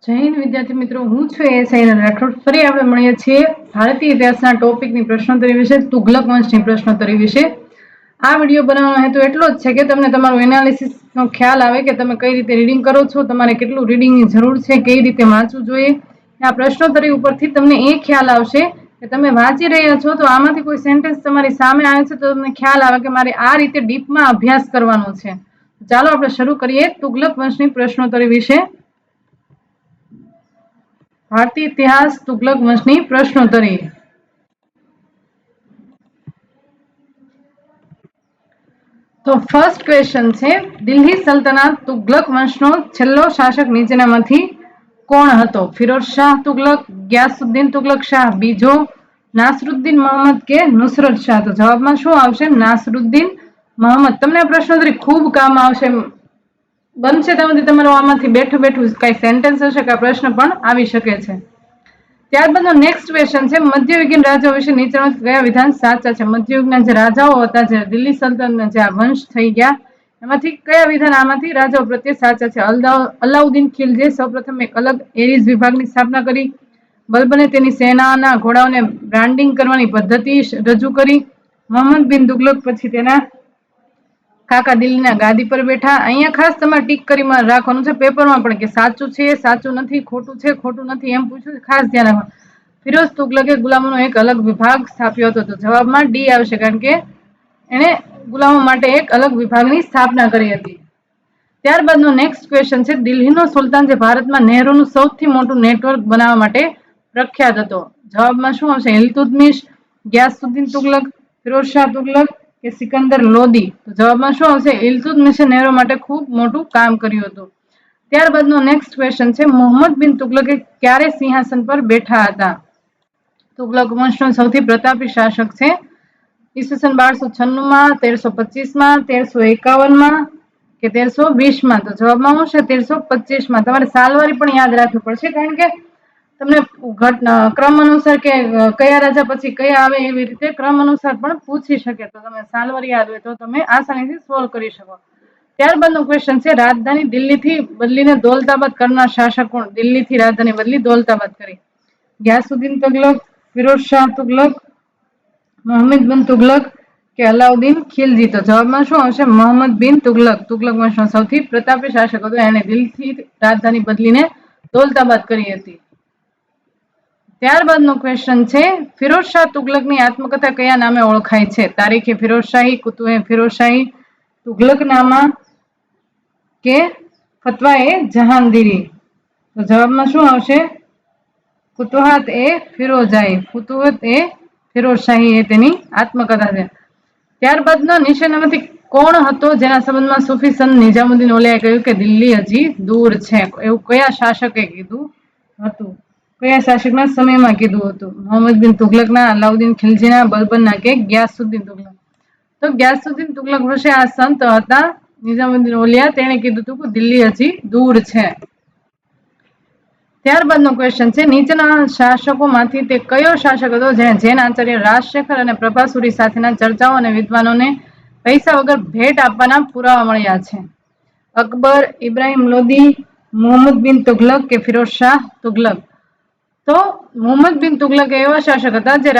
જય હિન્દ વિદ્યાર્થી મિત્રો, હું છું એસઆઈ રાઠોડ. ફરી આપણે મળીએ છીએ ભારતીય ઇતિહાસના ટોપિકની પ્રશ્નોત્તરી વિશે, તુગલક વંશની પ્રશ્નોત્તરી વિશે. આ વિડીયો બનાવવાનો હેતુ એટલો જ છે કે તમને તમારું એનાલિસિસનો ખ્યાલ આવે કે તમે કઈ રીતે રીડિંગ કરો છો, તમારે કેટલું રીડિંગની જરૂર છે, કઈ રીતે વાંચવું જોઈએ. આ પ્રશ્નોત્તરી ઉપરથી તમને એ ખ્યાલ આવશે કે તમે વાંચી રહ્યા છો તો આમાંથી કોઈ સેન્ટેન્સ તમારી સામે આવે છે તો તમને ખ્યાલ આવે કે મારે આ રીતે ડીપમાં અભ્યાસ કરવાનો છે. ચાલો આપણે શરૂ કરીએ તુગલક વંશની પ્રશ્નોત્તરી વિશે. ભારતીય ઇતિહાસ તુગલક વંશની પ્રશ્નોત્તરી. તો ફર્સ્ટ ક્વેશ્ચન છે, દિલ્હી સલ્તનત તુગલક વંશનો છેલ્લો શાસક નીચેનામાંથી કોણ હતો? ફિરોઝ શાહ તુગલક, ગિયાસુદ્દીન તુગલક શાહ બીજો, નાસરુદ્દીન મોહમ્મદ કે નુસરત શાહ? તો જવાબમાં શું આવશે? નાસરુદ્દીન મોહમ્મદ. તમને આ પ્રશ્નોત્તરી ખૂબ કામ આવશે. બનશે તેમાંથી તમારું આમાંથી બેઠું બેઠું કઈ સેન્ટેન્સ હશે કે પ્રશ્ન પણ આવી શકે છે. ત્યારબાદનો નેક્સ્ટ ક્વેશ્ચન છે, મધ્યયુગીન રાજાઓ વિશે નીચેનામાંથી કયા વિધાન સાચા છે? મધ્યયુગના જે રાજાઓ હતા, જે દિલ્હી સલ્તનતના જે આ વંશ થઈ ગયા, એમાંથી કયા વિધાન આમાંથી રાજાઓ પ્રત્યે સાચા છે? અલાઉદ્દીન ખિલજીએ સૌપ્રથમ એક અલગ એરીઝ વિભાગની સ્થાપના કરી. બલબને તેની સેનાના ઘોડાઓને બ્રાન્ડિંગ કરવાની પદ્ધતિ રજૂ કરી. મોહમ્મદ બિન તુગલક પછી તેના કાકા દિલ્હીના ગાદી પર બેઠા. અહીંયા ખાસ તમારે ટીક કરી રાખવાનું છે પેપરમાં પણ કે સાચું છે, સાચું નથી, ખોટું છે, ખોટું નથી, એમ પૂછ્યું. ખાસ ધ્યાન રાખવાનું. ફિરોઝ તુગલકે ગુલામોનો એક અલગ વિભાગ સ્થાપ્યો હતો. તો જવાબમાં ડી આવશે, કારણ કે એને ગુલામો માટે એક અલગ વિભાગની સ્થાપના કરી હતી. ત્યારબાદનો નેક્સ્ટ ક્વેશ્ચન છે, દિલ્હીનો સુલતાન જે ભારતમાં નહેરોનું સૌથી મોટું નેટવર્ક બનાવવા માટે પ્રખ્યાત હતો. જવાબમાં શું આવશે? ઇલ્તુત્મિશ, ગિયાસુદ્દીન તુગલક, ફિરોઝ શાહ તુગલક કે સિકંદર લોદી? તો જવાબમાં શું આવશે? ઇલ્તુત્મિશે નહેરો માટે ખૂબ મોટું કામ કર્યું હતું. ત્યારબાદનો નેક્સ્ટ ક્વેશ્ચન છે, મોહમ્મદ બિન તુગલકે ક્યારે સિંહાસન પર બેઠા હતા? તુગલક વંશનો સૌથી પ્રતાપી શાસક છે. ઈસવીસન 1296માં, 1325માં, 1351માં કે 1320માં? તો જવાબમાં શું છે? 1325માં. તમારે સાલવારી પણ યાદ રાખવી પડશે, કારણ કે તમને ક્રમ અનુસાર કે કયા રાજા પછી કયા આવે એવી રીતે ક્રમ અનુસાર પણ પૂછી શકે. તો તમે સાલવારી યાદ હોય તો તમે આસાનીથી સોલ્વ કરી શકો. ત્યારબાદનો ક્વેશ્ચન છે, રાજધાની દિલ્હીથી બદલીને દૌલતાબાદ કરનાર શાસક કોણ? દિલ્હીથી રાજધાની બદલી દૌલતાબાદ કરી. ગિયાસુદ્દીન તુગલક, ફિરોઝ શાહ તુગલક, મોહમ્મદ બિન તુગલક કે અલાઉદ્દીન ખિલજી? તો જવાબમાં શું આવશે? મોહમ્મદ બિન તુગલક. તુગલક વંશનો સૌથી પ્રતાપી શાસક હતો. એને દિલ્હીથી રાજધાની બદલીને દૌલતાબાદ કરી હતી. ત્યારબાદનો ક્વેશ્ચન છે, ફિરોઝ શાહ તુગલકની આત્મકથા કયા નામે ઓળખાય છે? તારીખે ફિરોઝશાહી, કુતુબે ફિરોઝશાહી, તુગલકનામા કે ફતવાએ જહાંગીરી? તો જવાબમાં શું આવશે? ફુતુહાત એ ફિરોઝાઈ. ફુતુહત એ ફિરોઝશાહી એ તેની આત્મકથા છે. ત્યારબાદનો નીચેનામાંથી કોણ હતો જેના સંબંધમાં સુફી સંત નિજામુદ્દીન ઓલિયાએ કહ્યું કે દિલ્હી હજી દૂર છે? એવું કયા શાસકે કીધું હતું? કયા શાસકના સમયમાં કીધું હતું? મોહમ્મદ બિન તુગલકના, અલાઉદ્દીન ખિલજીના, બલબનના કે ગિયાસુદ્દીન તુગલક? તો ગિયાસુદ્દીન તુગલક વર્ષે આ સંત હતા નિજામુદ્દીન ઓલિયા, તેણે કીધું હતું કે દિલ્હી હજી દૂર છે. ત્યારબાદનો ક્વેશ્ચન છે, નીચેના શાસકોમાંથી તે કયો શાસક હતો જેને જૈન આચાર્ય રાજશેખર અને પ્રભાસુરી સાથેના ચર્ચાઓ અને વિદ્વાનોને પૈસા વગર ભેટ આપવાના પુરાવા મળ્યા છે? અકબર, ઇબ્રાહિમ લોદી, મોહમ્મદ બિન તુગલક કે ફિરોઝ શાહ તુગલક? તો મોહમ્મદ બિન તુગલક એવા શાસક હતા જે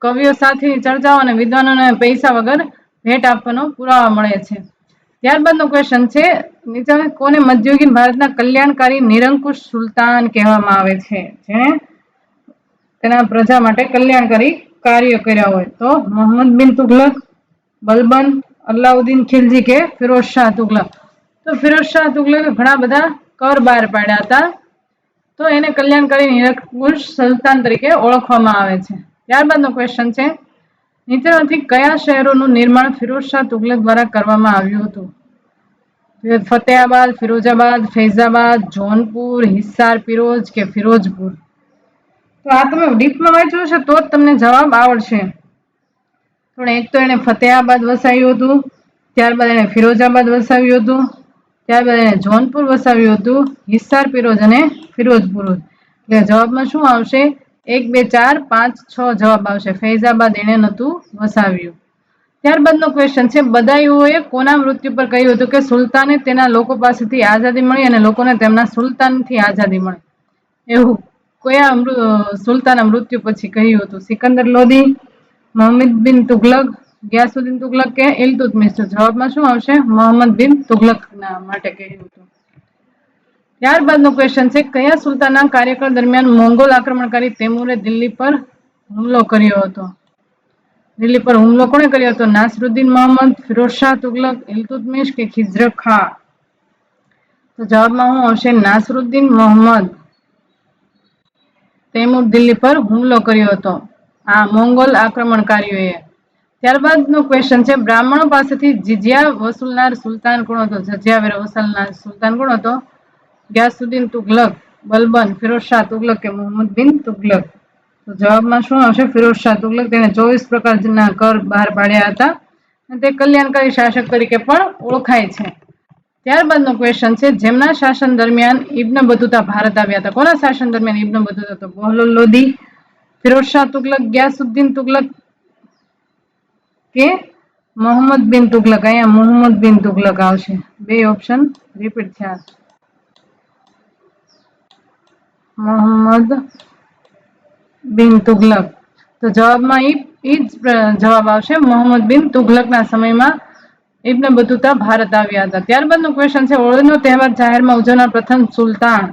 કવિઓ સાથેની ચર્ચાઓ અને વિદ્વાનોને પૈસા વગર ભેટ આપવાનો પુરાવા મળે છે. ત્યારબાદનો ક્વેશ્ચન છે, નીચે કોને મધ્યયુગીન ભારતના કલ્યાણકારી નિરંકુશ સુલતાન કહેવામાં આવે છે? જેણે તેના પ્રજા માટે કલ્યાણકારી કાર્ય કર્યા હોય? તો મોહમ્મદ બિન તુગલક, બલબન, અલાઉદ્દીન ખિલજી કે ફિરોઝ શાહ તુગલક? તો ફિરોઝ શાહ તુગલકે ઘણા બધા કર બહાર પાડ્યા હતા, તો એને કલ્યાણકારી નિરંકુશ સુલતાન તરીકે ઓળખવામાં આવે છે. ત્યારબાદનો ક્વેશ્ચન છે, નીચેનામાંથી કયા શહેરોનું નિર્માણ ફિરોઝ શાહ તુગલક દ્વારા કરવામાં આવ્યું હતું? ફતેહાબાદ, ફિરોજાબાદ, ફૈઝાબાદ, જોનપુર, હિસાર પીરોજ કે ફિરોજપુર? તો આ તમે ડીપમાં વાંચ્યું હશે તો જ તમને જવાબ આવડશે. પણ એક તો એને ફતેહાબાદ વસાવ્યું હતું, ત્યારબાદ એને ફિરોજાબાદ વસાવ્યું હતું, ત્યારબાદ એને જોનપુર વસાવ્યું હતું, હિસાર પીરોજ અને ફિરોજપુર. એટલે જવાબમાં શું આવશે? 1, 2, 4, 5, 6 જવાબ આવશે. ફૈઝાબાદ એને નહોતું વસાવ્યું. ત્યારબાદનો ક્વેશ્ચન છે, બદાયુઓએ કોના મૃત્યુ પર કહ્યું હતું કે સુલતાને તેના લોકો પાસેથી આઝાદી મળી અને લોકોને તેમના સુલતાનથી આઝાદી મળી? એવું કયા સુલતાના મૃત્યુ પછી કહ્યું હતું? સિકંદર લોધી, મોહમ્મદ બિન તુગલક, ગિયાસુદ્દીન તુગલક કે ઇલ્તુત્મિશ? તો જવાબમાં શું આવશે? મોહમ્મદ બિન તુગલક ના માટે કહ્યું હતું. ત્યારબાદનો ક્વેશ્ચન છે, કયા સુલતાનના કાર્યકાળ દરમિયાન મોંગોલ આક્રમણકારી તૈમૂરે દિલ્હી પર હુમલો કર્યો હતો? દિલ્હી પર હુમલો કોણે કર્યો હતો? નાસરુદ્દીન મોહમ્મદ, ફિરોઝશાહ તુગલક, ઇલ્તુત્મિશ કે ખિઝર ખાં? તો જવાબમાં શું આવશે? નાસરુદ્દીન મોહમ્મદ. તૈમૂર દિલ્હી પર હુમલો કર્યો હતો આ મોંગોલ આક્રમણકારીઓએ. ત્યારબાદનો ક્વેશ્ચન છે, બ્રાહ્મણો પાસેથી જિઝિયા વસૂલનાર સુલતાન કોણ હતો? જિઝિયા વેરો વસૂલનાર સુલતાન કોણ હતો? ગિયાસુદ્દીન તુગલક, બલબન, ફિરોઝશાહ તુગલક કે મોહમ્મદ બિન તુગલક? તો જવાબમાં શું આવશે? ફિરોઝશાહ તુગલક. તેને 24 પ્રકારના કર બહાર પાડ્યા હતા અને તે કલ્યાણકારી શાસક તરીકે પણ ઓળખાય છે. ત્યારબાદનો ક્વેશ્ચન છે, જેમના શાસન દરમિયાન ઇબ્ન બતુતા ભારત આવ્યા હતા? કોના શાસન દરમિયાન ઇબ્ન બતુતા? તો બહલોલ લોધી, ફિરોઝશાહ તુગલક, ગિયાસુદ્દીન તુગલક કે મોહમ્મદ બિન તુગલક? અહીંયા મોહમ્મદ બિન તુગલક આવશે. બે ઓપ્શન રિપીટ થયા. મોહમ્મદ બિન તુગલક. તો જવાબમાં ઈ જ જવાબ આવશે. મોહમ્મદ બિન તુગલકના સમયમાં ઇબ્ન બતુતા ભારત આવ્યા હતા. ત્યારબાદનો ક્વેશ્ચન છે, હોળીનો તહેવાર જાહેરમાં ઉજવનાર પ્રથમ સુલતાન?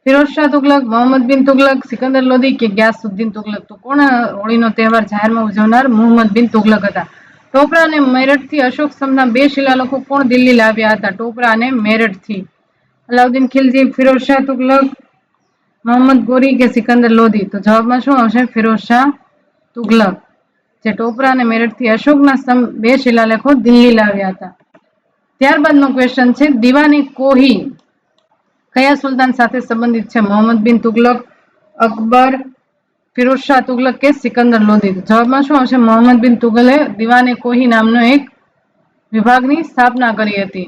ફિરોઝશાહ તુગલક, મોહમ્મદ બિન તુગલક, સિકંદર લોધી કે ગિયાસુદ્દીન તુગલક? તો કોણ હોળીનો તહેવાર જાહેરમાં ઉજવનાર? મોહમ્મદ બિન તુગલક હતા. ટોપરા અને મેરઠથી અશોક સ્તંભના 2 શિલાલેખો કોણ દિલ્હી લાવ્યા હતા? ટોપરા અને મેરઠથી. અલાઉદ્દીન ખિલજી, ફિરોઝશાહ તુગલક, મોહમ્મદ ગોરી કે સિકંદર લોધી? તો જવાબમાં શું આવશે? ફિરોઝશાહ તુગલક, જે ટોપરા અને મેરઠથી અશોકના સ્તંભ 2 શિલાલેખો દિલ્હી લાવ્યા હતા. ત્યારબાદનો ક્વેશ્ચન છે, દીવાની કોહી કયા સુલતાન સાથે સંબંધિત છે? મોહમ્મદ બિન તુગલક, અકબર, ફિરોઝશાહ તુગલક કે સિકંદર લોધી? જવાબમાં શું આવશે? મોહમ્મદ બિન તુગલકે દીવાને કોહી નામનો એક વિભાગની સ્થાપના કરી હતી.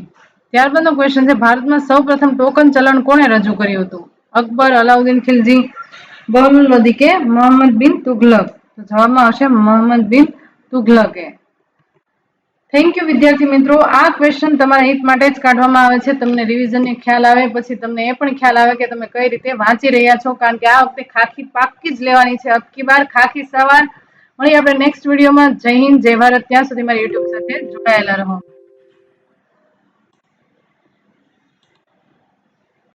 ત્યારબાદનો ક્વેશ્ચન છે, ભારતમાં સૌપ્રથમ ટોકન ચલણ કોણે રજૂ કર્યું હતું? અકબર, અલાઉદ્દીન ખિલજી, બહલોલ લોધી કે મોહમ્મદ બિન તુગલક? તો જવાબમાં આવશે મોહમ્મદ બિન તુગલકે. થેન્ક યુ વિદ્યાર્થી મિત્રો. આ ક્વેશ્ચન તમારા હિત માટે જ કાઢવામાં આવે છે. તમને રિવિઝનની ખ્યાલ આવે, પછી તમને એ પણ ખ્યાલ આવે કે તમે કઈ રીતે વાંચી રહ્યા છો, કારણ કે આ વખતે ખાખી પાક્કી જ લેવાની છે. અબકી બાર ખાખી સવાર. મળીએ આપણે નેક્સ્ટ વિડીયોમાં. જય હિન્દ, જય ભારત. ત્યાં સુધી મારી યુટ્યુબ સાથે જોડાયેલા રહો.